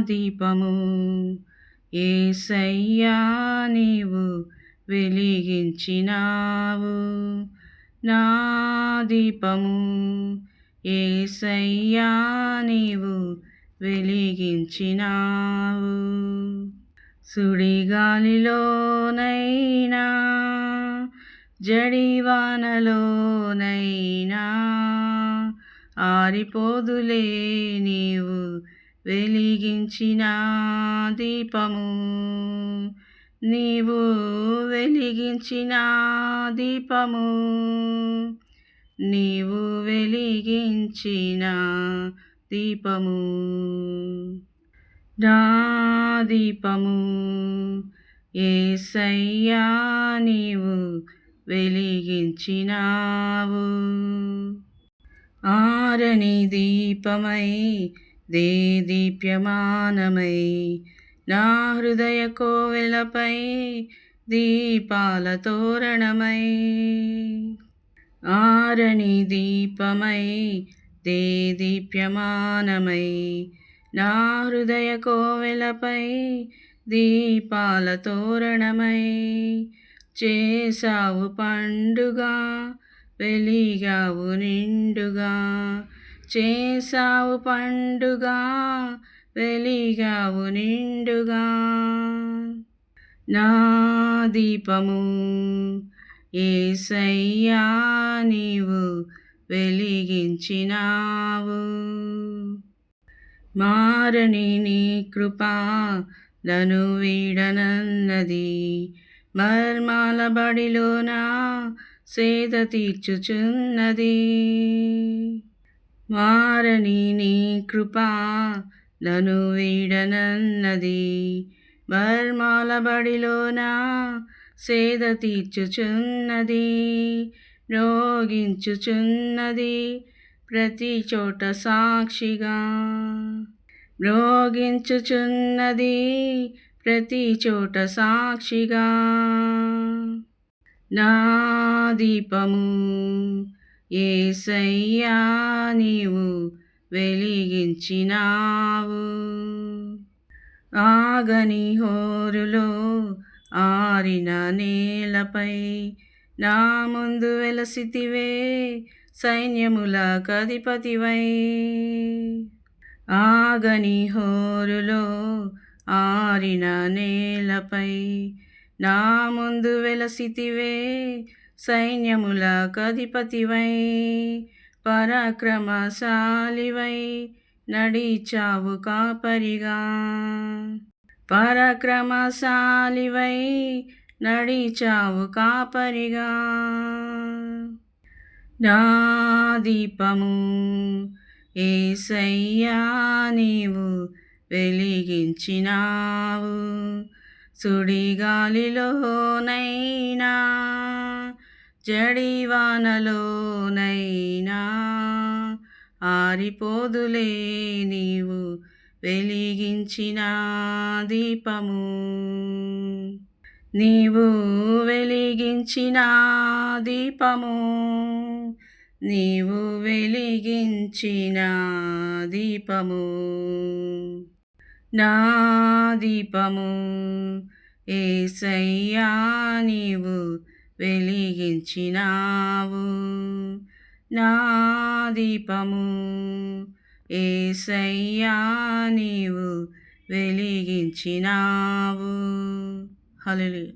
దీపము యేసయ్యా నీవు వెలిగించినావు నా దీపము యేసయ్యా నీవు వెలిగించినావు సుడిగాలిలోనైనా జడివానలోనైనా ఆరిపోదులే నీవు వెలిగించిన దీపము నీవు వెలిగించిన దీపము నీవు వెలిగించిన దీపము నా దీపము యేసయ్యా నీవు వెలిగించినావు ఆరని దీపమై దేదీప్యమానమై నా హృదయ కోవెలపై దీపాల తోరణమై ఆరని దీపమై దేదీప్యమానమై నా హృదయ కోవెలపై దీపాల తోరణమై చేసావు పండుగ వెలిగావు నిండుగా చేసావు పండుగ వెలిగావు నిండుగా నా దీపము యేసయ్యా నీవు వెలిగించినావు మారని నీ కృపా లను వీడనన్నది మర్మాల బడిలోన సేద తీర్చుచున్నది మారని నీ కృపా లను వీడనన్నది మర్మాల బడిలోన సేద తీర్చుచున్నది మ్రోగించుచున్నది ప్రతి చోట సాక్షిగా మ్రోగించుచున్నది ప్రతి చోట సాక్షిగా నా దీపము యేసయ్యా నీవు వెలిగించినావు ఆగని హోరులో ఆరిన నేలపై నా ముందు వెలసితివే సైన్యముల కధిపతివై ఆగని హోరులో ఆరిన నేలపై నా ముందు వెలసితివే సైన్యముల కధిపతివై పరాక్రమశాలివై నడిచావు కాపరిగా పరాక్రమశాలివై నడిచావు కాపరిగా నా దీపము యేసయ్యా నీవు వెలిగించినావు సుడిగాలిలోనైనా జడివానలోనైనా ఆరిపోదులే నీవు వెలిగించిన దీపము నీవు వెలిగించిన దీపము నీవు వెలిగించిన దీపము నా దీపము యేసయ్యా నీవు వెలిగించినావు నా దీపము యేసయ్యా నీవు వెలిగించినావు హల్లెలూయా.